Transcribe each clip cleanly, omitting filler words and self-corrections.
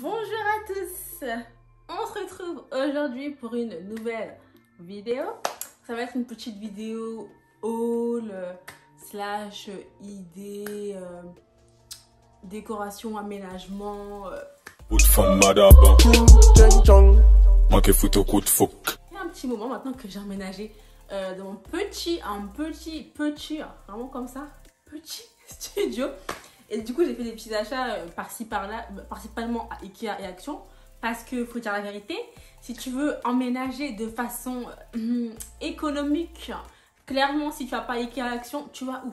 Bonjour à tous, on se retrouve aujourd'hui pour une nouvelle vidéo. Ça va être une petite vidéo haul, slash idée, décoration, aménagement. Il y a un petit moment maintenant que j'ai emménagé dans mon petit, vraiment comme ça, petit studio. Et du coup, j'ai fait des petits achats par-ci par-là, principalement à Ikea et Action. Parce que, faut dire la vérité, si tu veux emménager de façon économique, clairement, si tu vas pas Ikea et Action, tu vas où?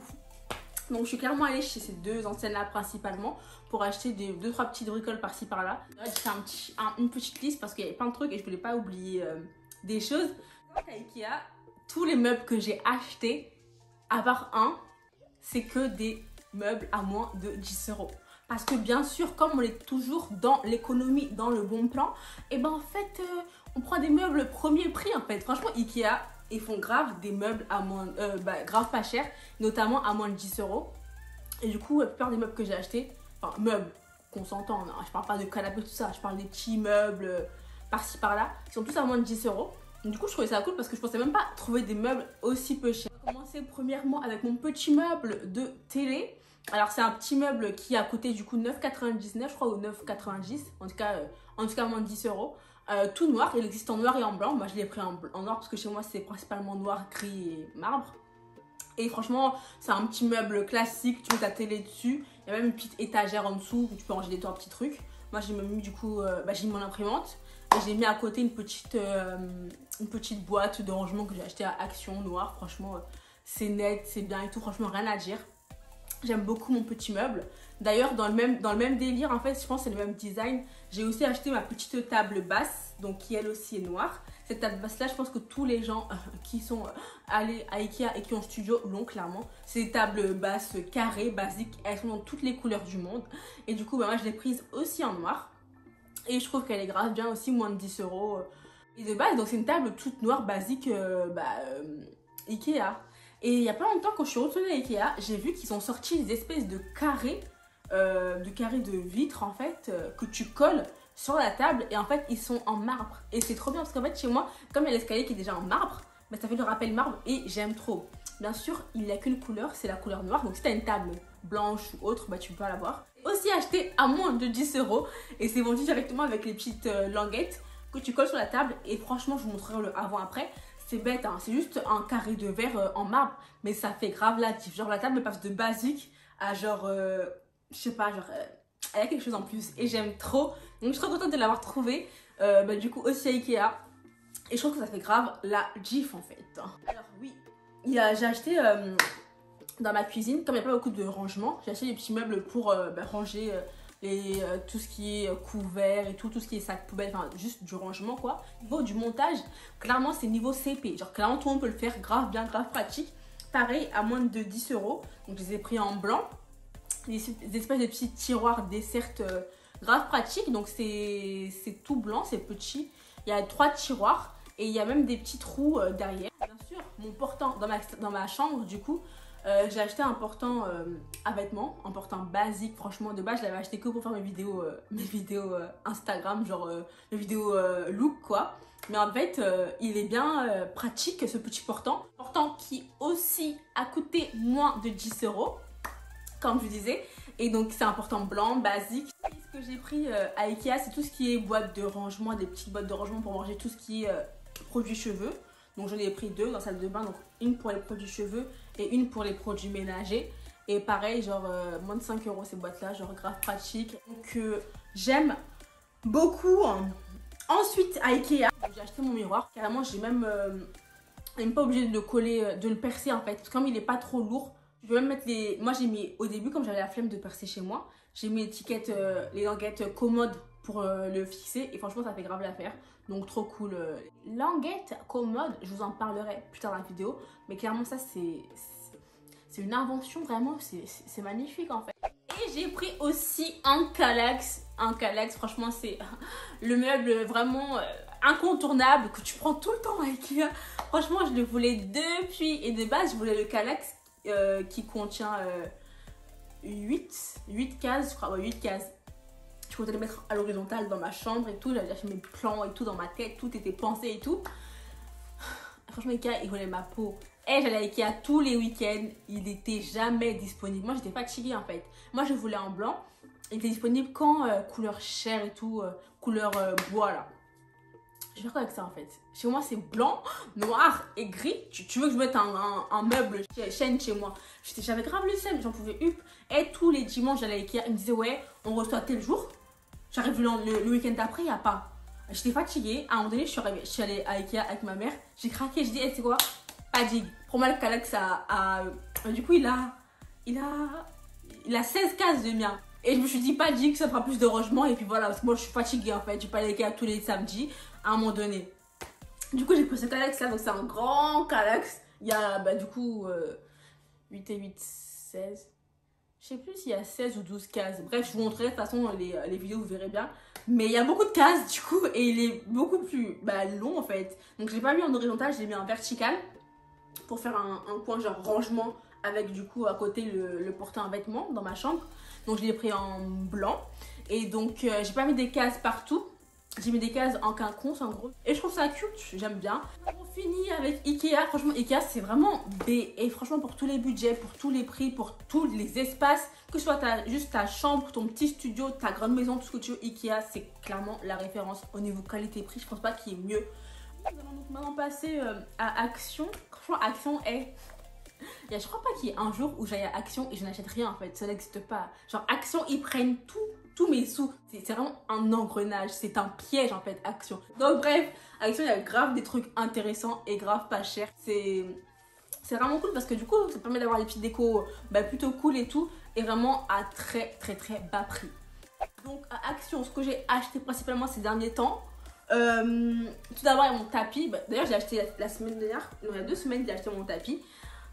Donc, je suis clairement allée chez ces deux enseignes-là principalement pour acheter deux, trois petites bricoles par-ci par-là. J'ai fait une petite liste parce qu'il y avait plein de trucs et je voulais pas oublier des choses. Donc, à Ikea, tous les meubles que j'ai achetés, à part un, c'est que des meubles à moins de 10 €. Parce que bien sûr, comme on est toujours dans l'économie, dans le bon plan, et ben en fait, on prend des meubles premier prix en fait. Franchement, Ikea, ils font grave des meubles à moins, grave pas cher, notamment à moins de 10 €. Et du coup, la plupart des meubles que j'ai achetés, enfin meubles, qu'on s'entend, hein, je parle pas de canapé tout ça, je parle des petits meubles par-ci par-là, qui sont tous à moins de 10 €. Donc, du coup, je trouvais ça cool parce que je pensais même pas trouver des meubles aussi peu chers. On va commencer premièrement avec mon petit meuble de télé. Alors, c'est un petit meuble qui a coûté du coup 9,99 je crois, ou 9,90, en tout cas moins de 10 €. Tout noir, il existe en noir et en blanc. Moi, je l'ai pris en noir parce que chez moi, c'est principalement noir, gris et marbre. Et franchement, c'est un petit meuble classique, tu mets ta télé dessus. Il y a même une petite étagère en dessous où tu peux ranger des petits trucs. Moi, j'ai mis du coup, j'ai mis mon imprimante. Et j'ai mis à côté une petite boîte de rangement que j'ai acheté à Action noir. Franchement, c'est net, c'est bien et tout. Franchement, rien à dire. J'aime beaucoup mon petit meuble. D'ailleurs, dans le même délire, en fait, je pense que c'est le même design. J'ai aussi acheté ma petite table basse, donc qui elle aussi est noire. Cette table basse-là, je pense que tous les gens qui sont allés à Ikea et qui ont studio l'ont clairement. C'est des tables basses carrées, basiques. Elles sont dans toutes les couleurs du monde. Et du coup, moi, je l'ai prise aussi en noir. Et je trouve qu'elle est grave bien aussi, moins de 10 €. Et de base, donc c'est une table toute noire, basique, Ikea. Et il y a pas longtemps, quand je suis retournée à Ikea, j'ai vu qu'ils ont sorti des espèces de carrés de vitre en fait, que tu colles sur la table. Et en fait, ils sont en marbre. Et c'est trop bien parce qu'en fait, chez moi, comme il y a l'escalier qui est déjà en marbre, bah, ça fait le rappel marbre et j'aime trop. Bien sûr, il n'y a qu'une couleur, c'est la couleur noire. Donc si tu as une table blanche ou autre, bah, tu peux pas l'avoir. Aussi acheté à moins de 10 € et c'est vendu directement avec les petites languettes que tu colles sur la table. Et franchement, je vous montrerai le avant-après. C'est bête, hein, c'est juste un carré de verre en marbre, mais ça fait grave la diff. Genre la table passe de basique à genre, je sais pas, genre, elle a quelque chose en plus et j'aime trop. Donc je suis trop contente de l'avoir trouvé, du coup aussi à Ikea. Et je trouve que ça fait grave la diff en fait. Alors oui, j'ai acheté dans ma cuisine, comme il n'y a pas beaucoup de rangement, j'ai acheté des petits meubles pour ranger tout ce qui est couvert et tout ce qui est sac poubelle, enfin juste du rangement quoi. Au niveau du montage, clairement c'est niveau CP, genre clairement tout le monde peut le faire, grave bien, grave pratique. Pareil, à moins de 10 €, donc je les ai pris en blanc. Des espèces de petits tiroirs dessert grave pratiques, donc c'est tout blanc, c'est petit. Il y a 3 tiroirs et il y a même des petits trous derrière. Bien sûr, mon portant dans ma chambre du coup, j'ai acheté un portant à vêtements, un portant basique. Franchement, de base, je l'avais acheté que pour faire mes vidéos Instagram, genre mes vidéos look quoi. Mais en fait, il est bien pratique ce petit portant. Portant qui aussi a coûté moins de 10 €, comme je disais. Et donc, c'est un portant blanc, basique. Ce que j'ai pris à Ikea, c'est tout ce qui est boîte de rangement, des petites boîtes de rangement pour ranger tout ce qui est produits cheveux. Donc j'en ai pris 2 dans la salle de bain, donc une pour les produits cheveux et une pour les produits ménagers. Et pareil, genre moins de 5 € ces boîtes-là, genre grave pratique. Donc j'aime beaucoup. Ensuite à Ikea, j'ai acheté mon miroir. Carrément, j'ai même pas obligé de le coller, de le percer en fait. Parce que comme il est pas trop lourd, je peux même mettre les... Moi j'ai mis, au début comme j'avais la flemme de percer chez moi, j'ai mis l'étiquette, les languettes commodes pour le fixer. Et franchement ça fait grave l'affaire. Donc trop cool. Languette commode, je vous en parlerai plus tard dans la vidéo. Mais clairement ça c'est une invention vraiment, c'est magnifique en fait. Et j'ai pris aussi un Kallax. Un Kallax, franchement c'est le meuble vraiment incontournable que tu prends tout le temps à Ikea. Franchement je le voulais depuis, et de base je voulais le Kallax qui contient 8 cases, je crois, ouais, 8 cases. Je Je comptais les mettre à l'horizontale dans ma chambre et tout. J'avais déjà fait mes plans et tout dans ma tête. Tout était pensé et tout. Franchement, Ikea, il volait ma peau. Et j'allais à Ikea tous les week-ends. Il n'était jamais disponible. Moi, j'étais fatiguée en fait. Moi, je voulais en blanc. Il était disponible quand couleur chair et tout. Couleur bois là. Je vais faire quoi avec ça en fait? Chez moi, c'est blanc, noir et gris. Tu veux que je mette un meuble chaîne chez moi? J'avais grave le seum, j'en pouvais up. Et tous les dimanches, j'allais à Ikea. Il me disait, ouais, on reçoit tel jour. J'arrive le week-end après, il n'y a pas. J'étais fatiguée. À un moment donné, je suis allée à Ikea avec ma mère. J'ai craqué. Je dis, hey, c'est quoi? Pas dig. Pour moi, le Kallax du coup, il a 16 cases de mien. Et je me suis dit, pas dig, ça fera plus de rangement. Et puis voilà, parce que moi, je suis fatiguée en fait. Je vais pas aller à Ikea tous les samedis. À un moment donné. Du coup, j'ai pris ce Kallax là. Donc, c'est un grand Kallax. Il y a, du coup, 8 et 8, 16. Je sais plus s'il y a 16 ou 12 cases. Bref, je vous montrerai de toute façon les vidéos, vous verrez bien. Mais il y a beaucoup de cases du coup et il est beaucoup plus long en fait. Donc je l'ai pas mis en horizontal, je l'ai mis en vertical pour faire un coin genre rangement avec du coup à côté le portant un vêtement dans ma chambre. Donc je l'ai pris en blanc et donc j'ai pas mis des cases partout. J'ai mis des cases en quinconce en gros. Et je trouve ça cute, j'aime bien. On finit avec Ikea. Franchement, Ikea c'est vraiment B. Et franchement, pour tous les budgets, pour tous les prix, pour tous les espaces, que ce soit juste ta chambre, ton petit studio, ta grande maison, tout ce que tu veux, Ikea c'est clairement la référence au niveau qualité-prix. Je pense pas qu'il y ait mieux. Nous allons donc maintenant passer à Action. Franchement, Action est... Je crois pas qu'il y ait un jour où j'aille à Action et je n'achète rien en fait. Ça n'existe pas. Genre Action, ils prennent tous mes sous. C'est vraiment un engrenage. C'est un piège en fait, Action. Donc bref, Action, il y a grave des trucs intéressants et grave pas cher. C'est vraiment cool parce que du coup, ça permet d'avoir des petites décos plutôt cool et tout. Et vraiment à très bas prix. Donc à Action, ce que j'ai acheté principalement ces derniers temps. Tout d'abord, il y a mon tapis. D'ailleurs, j'ai acheté la semaine dernière. Non, il y a 2 semaines, j'ai acheté mon tapis.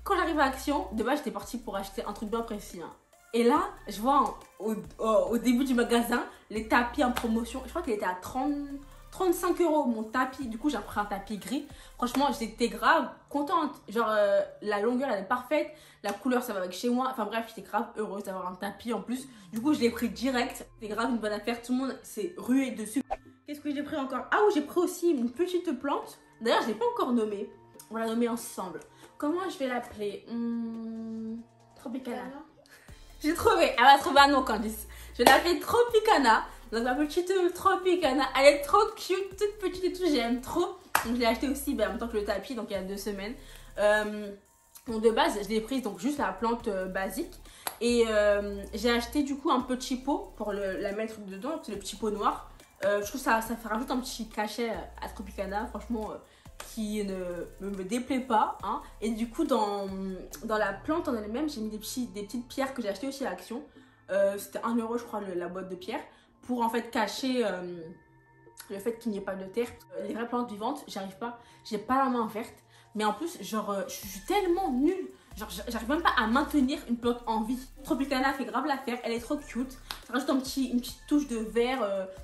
Quand j'arrive à Action, de base, j'étais partie pour acheter un truc bien précis. Hein. Et là, je vois au début du magasin, les tapis en promotion. Je crois qu'il était à 35 € mon tapis. Du coup, j'ai pris un tapis gris. Franchement, j'étais grave contente. Genre, la longueur, elle est parfaite. La couleur, ça va avec chez moi. Enfin bref, j'étais grave heureuse d'avoir un tapis en plus. Du coup, je l'ai pris direct. C'était grave une bonne affaire. Tout le monde s'est rué dessus. Qu'est-ce que j'ai pris encore? Ah oui, j'ai pris aussi une petite plante. D'ailleurs, je ne l'ai pas encore nommée. On va la nommer ensemble. Comment je vais l'appeler? Tropicana. J'ai trouvé. Elle va trouver un nom, Candice. Je vais l'appeler Tropicana. Donc ma petite Tropicana. Elle est trop cute, toute petite et tout. J'aime trop. Donc je l'ai acheté aussi en même temps que le tapis. Donc il y a 2 semaines. Donc de base, je l'ai prise donc juste la plante basique. Et j'ai acheté du coup un petit pot pour la mettre dedans. C'est le petit pot noir. Je trouve ça rajoute un petit cachet à Tropicana. Franchement... qui ne me déplaît pas hein. Et du coup dans la plante en elle-même j'ai mis des petites pierres que j'ai achetées aussi à Action. C'était 1 € je crois la boîte de pierres pour en fait cacher le fait qu'il n'y ait pas de terre. Les vraies plantes vivantes j'arrive pas, j'ai pas la main verte mais en plus genre je suis tellement nulle. Genre j'arrive même pas à maintenir une plante en vie. Tropicana fait grave l'affaire, elle est trop cute. Ça rajoute une petite touche de vert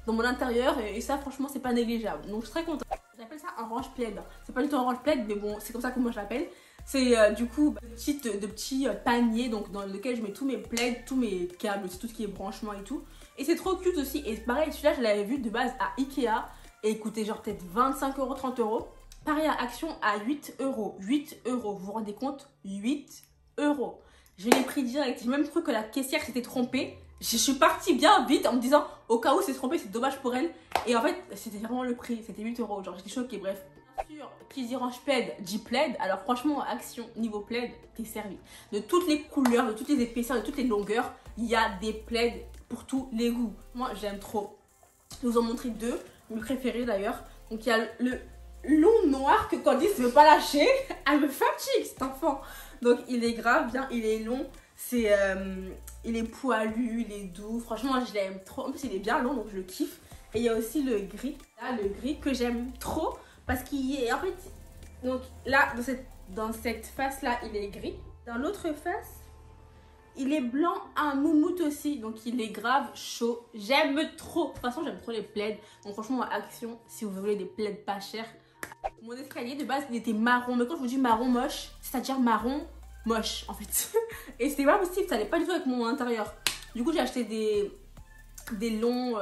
dans mon intérieur et ça franchement c'est pas négligeable. Donc je suis très contente. J'appelle ça orange plaid. C'est pas du tout orange plaid mais bon c'est comme ça que moi je l'appelle. C'est du coup de petits paniers donc dans lequel je mets tous mes plaids, tous mes câbles, tout ce qui est branchement et tout. Et c'est trop cute aussi. Et pareil celui-là je l'avais vu de base à Ikea et il coûtait genre peut-être 25 €, 30 €. Pareil à Action à 8 €. 8 €. Vous vous rendez compte? 8 €. Je l'ai pris direct. J'ai même cru que la caissière s'était trompée. Je suis partie bien vite en me disant au cas où c'est trompé, c'est dommage pour elle. Et en fait, c'était vraiment le prix. C'était 8 €. Genre, j'étais choquée. Bref. Bien sûr, qui dit orange plaid dit plaid. Alors, franchement, Action, niveau plaid, t'es servi. De toutes les couleurs, de toutes les épaisseurs, de toutes les longueurs, il y a des plaids pour tous les goûts. Moi, j'aime trop. Je vais vous en montrer 2. Mes préférés d'ailleurs. Donc, il y a le long noir que Candice ne veut pas lâcher. Elle me fatigue cet enfant. Donc il est grave bien, il est long. Il est poilu, il est doux. Franchement je l'aime trop. En plus il est bien long donc je le kiffe. Et il y a aussi le gris. Là le gris que j'aime trop. Parce qu'il est en fait. Donc là dans cette face là il est gris. Dans l'autre face il est blanc à moumoute aussi. Donc il est grave chaud. J'aime trop. De toute façon j'aime trop les plaids. Donc franchement Action si vous voulez des plaids pas chers. Mon escalier de base il était marron, mais quand je vous dis marron moche, c'est-à-dire marron moche en fait. Et c'était pas possible, ça allait pas du tout avec mon intérieur. Du coup j'ai acheté des longs,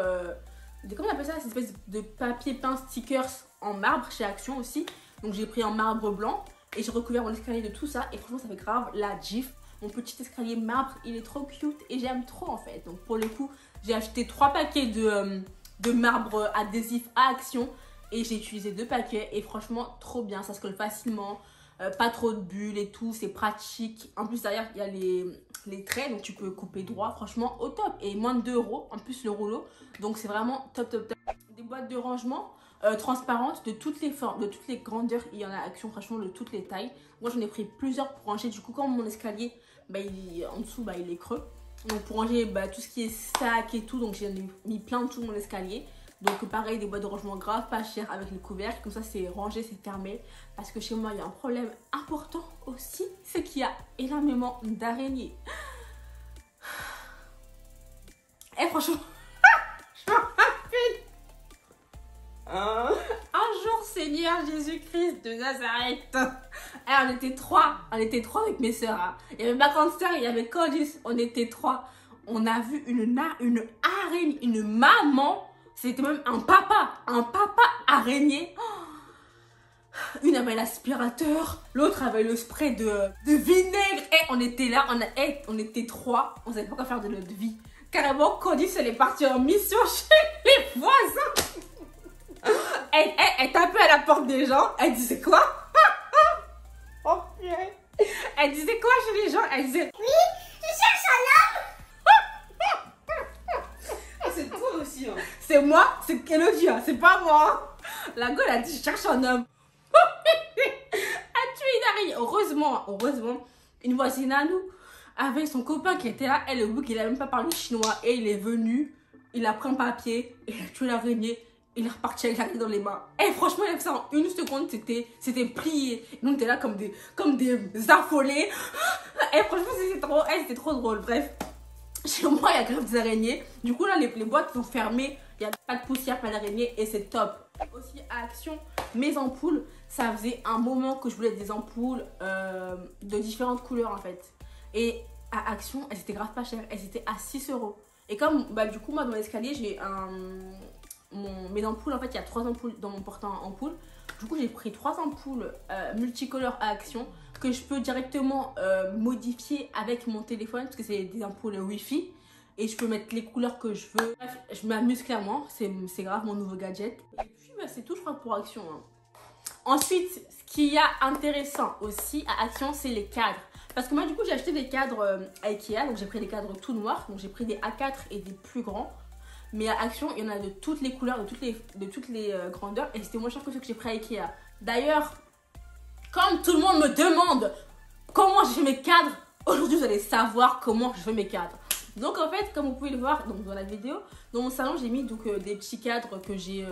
comment on appelle ça, cette espèce de papier peint stickers en marbre chez Action aussi. Donc j'ai pris en marbre blanc et j'ai recouvert mon escalier de tout ça et franchement ça fait grave la gif. Mon petit escalier marbre, il est trop cute et j'aime trop en fait. Donc pour le coup, j'ai acheté 3 paquets de marbre adhésif à Action et j'ai utilisé 2 paquets et franchement trop bien, ça se colle facilement. Pas trop de bulles et tout, c'est pratique. En plus derrière il y a les traits, donc tu peux couper droit, franchement au top. Et moins de 2 €, en plus le rouleau, donc c'est vraiment top top top. Des boîtes de rangement transparentes de toutes les formes, de toutes les grandeurs, il y en a Action franchement de toutes les tailles. Moi j'en ai pris plusieurs pour ranger, du coup comme mon escalier, bah, en dessous bah, il est creux. Donc pour ranger bah, tout ce qui est sac et tout, donc j'ai mis plein de tout mon escalier. Donc pareil, des boîtes de rangement grave pas chères avec le couvercle, comme ça c'est rangé, c'est fermé. Parce que chez moi il y a un problème important aussi, c'est qu'il y a énormément d'araignées. Et franchement, je me rappelle un jour, Seigneur Jésus-Christ de Nazareth. On était 3 avec mes soeurs. Hein. Il y avait ma grande soeur, il y avait Candice, on était 3. On a vu une araignée, une maman. C'était même un papa araignée. Une avait l'aspirateur, l'autre avait le spray de vinaigre. Et on était là, on était 3, on savait pas quoi faire de notre vie. Carrément, Candice, elle est partie en mission chez les voisins. Elle tapait à la porte des gens, elle disait quoi? Oh, elle disait quoi chez les gens? Elle disait oui, je cherche un homme. C'est toi aussi, hein. C'est moi, c'est Elodie, hein, c'est pas moi. La gueule a dit je cherche un homme. A tué une araignée. Heureusement, une voisine à nous, avec son copain qui était là, et le bouc, il a même pas parlé chinois, et il est venu, il a pris un papier, il a tué l'araignée, il est reparti avec l'araignée dans les mains. Et franchement, il a fait ça en 1 seconde, c'était plié. Et nous, on était là comme des affolés. Et franchement, c'était trop drôle. Bref. Chez moi, il y a grave des araignées. Du coup, là, les boîtes sont fermées. Il n'y a pas de poussière, pas d'araignées et c'est top. Aussi, à Action, mes ampoules, ça faisait un moment que je voulais des ampoules de différentes couleurs en fait. Et à Action, elles étaient grave pas chères. Elles étaient à 6 €. Et comme, bah, du coup, moi, dans l'escalier, j'ai mes ampoules. En fait, il y a 3 ampoules dans mon porte-ampoules. Du coup, j'ai pris 3 ampoules multicolores à Action que je peux directement modifier avec mon téléphone parce que c'est des ampoules Wi-Fi et je peux mettre les couleurs que je veux. Bref, je m'amuse clairement, c'est grave mon nouveau gadget. Et puis bah, c'est tout je crois pour Action. Hein. Ensuite, ce qu'il y a intéressant aussi à Action, c'est les cadres. Parce que moi du coup j'ai acheté des cadres à Ikea, donc j'ai pris des cadres tout noirs, donc j'ai pris des A4 et des plus grands. Mais à Action, il y en a de toutes les couleurs, de toutes les grandeurs et c'était moins cher que ceux que j'ai pris à Ikea. D'ailleurs, comme tout le monde me demande comment je fais mes cadres, aujourd'hui vous allez savoir comment je fais mes cadres. Donc en fait, comme vous pouvez le voir donc, dans la vidéo, dans mon salon j'ai mis donc, des petits cadres que j'ai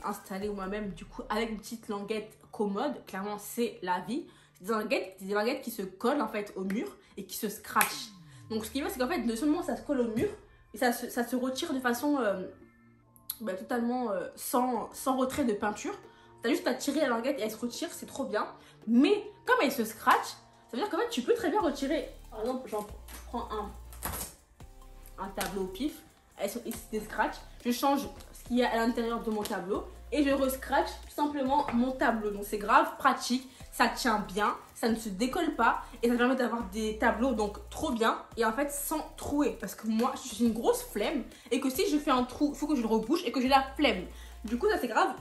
installés moi-même du coup avec une petite languette commode. Clairement c'est la vie. C'est des languettes qui se collent en fait au mur et qui se scratchent. Donc ce qui est c'est qu'en fait non seulement ça se colle au mur, et ça se retire de façon totalement sans retrait de peinture. T'as juste à tirer la languette et elle se retire, c'est trop bien. Mais comme elle se scratch, ça veut dire qu'en fait tu peux très bien retirer. Par exemple, je prends un tableau au pif, elles sont ici des scratch. Je change ce qu'il y a à l'intérieur de mon tableau et je rescratch tout simplement mon tableau. Donc c'est grave pratique, ça tient bien, ça ne se décolle pas et ça permet d'avoir des tableaux donc trop bien et en fait sans trouer. Parce que moi je suis une grosse flemme et que si je fais un trou, il faut que je le rebouche et que j'ai la flemme. Du coup ça c'est grave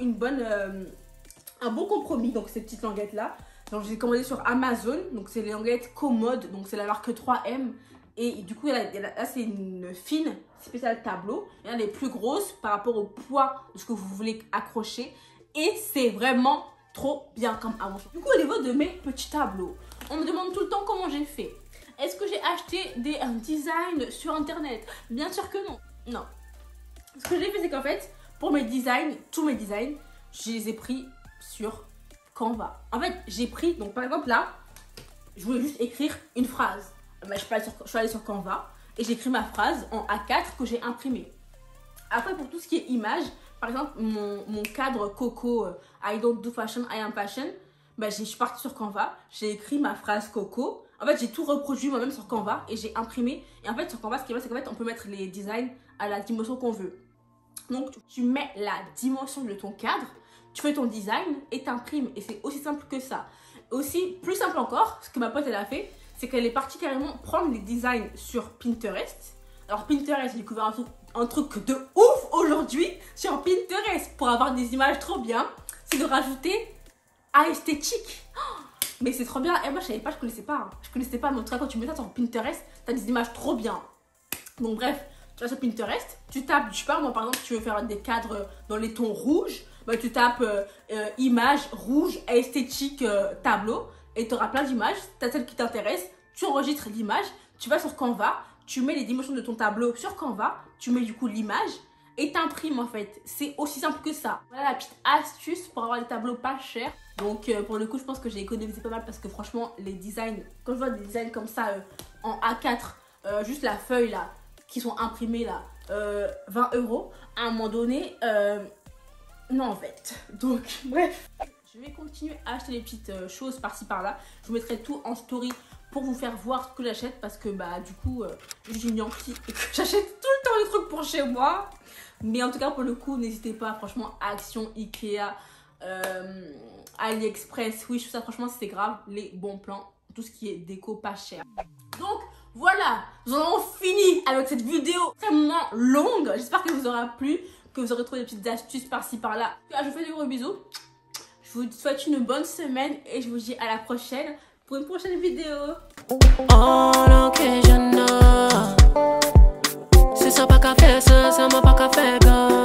un bon compromis, donc ces petites languettes là. Donc j'ai commandé sur Amazon, donc c'est les languettes commodes, donc c'est la marque 3M. Et du coup là c'est une fine spéciale tableau. Il y en a des plus grosses par rapport au poids de ce que vous voulez accrocher. Et c'est vraiment trop bien comme avancement. Du coup au niveau de mes petits tableaux, on me demande tout le temps comment j'ai fait. Est-ce que j'ai acheté des designs sur internet? Bien sûr que non. Non. Ce que j'ai fait c'est qu'en fait pour mes designs, tous mes designs, je les ai pris sur Canva. En fait, j'ai pris, donc par exemple là, je voulais juste écrire une phrase. Ben, je suis allée sur Canva et j'ai écrit ma phrase en A4 que j'ai imprimé. Après, pour tout ce qui est image, par exemple, mon cadre Coco, I don't do fashion, I am fashion, ben, je suis partie sur Canva, j'ai écrit ma phrase Coco. En fait, j'ai tout reproduit moi-même sur Canva et j'ai imprimé. Et en fait, sur Canva, ce qui est bien, c'est qu'en fait, on peut mettre les designs à la dimension qu'on veut. Donc, tu mets la dimension de ton cadre, tu fais ton design et t'imprimes. Et c'est aussi simple que ça. Aussi, plus simple encore, ce que ma pote, elle a fait, c'est qu'elle est partie carrément prendre les designs sur Pinterest. Alors, Pinterest, j'ai découvert un truc de ouf aujourd'hui sur Pinterest pour avoir des images trop bien. C'est de rajouter à esthétique. Oh, mais c'est trop bien. Et moi, je savais pas, je connaissais pas. Je connaissais pas, mais en tout cas, quand tu mets ça sur Pinterest, t'as des images trop bien. Donc, bref, tu vas sur Pinterest, tu tapes, je sais pas, moi par exemple, tu veux faire des cadres dans les tons rouges, bah, tu tapes images rouge, esthétique, tableau, et tu auras plein d'images. Tu as celle qui t'intéresse, tu enregistres l'image, tu vas sur Canva, tu mets les dimensions de ton tableau sur Canva, tu mets du coup l'image et t'imprimes en fait. C'est aussi simple que ça. Voilà la petite astuce pour avoir des tableaux pas chers. Donc pour le coup, je pense que j'ai économisé pas mal parce que franchement, les designs, quand je vois des designs comme ça en A4, juste la feuille là, qui sont imprimés là, 20 €, à un moment donné, non en fait. Donc bref, je vais continuer à acheter des petites choses par-ci par-là. Je vous mettrai tout en story pour vous faire voir ce que j'achète parce que bah du coup, je suis une Yankee et que j'achète tout le temps des trucs pour chez moi. Mais en tout cas pour le coup, n'hésitez pas, franchement, Action, Ikea, AliExpress, oui, je trouve ça franchement c'est grave, les bons plans, tout ce qui est déco pas cher. Donc voilà, nous en avons fini avec cette vidéo extrêmement longue. J'espère qu'elle vous aura plu, que vous aurez trouvé des petites astuces par-ci par-là. Je vous fais des gros bisous. Je vous souhaite une bonne semaine et je vous dis à la prochaine pour une prochaine vidéo. C'est ça pas qu'à faire ça, ça m'a pas qu'à faire.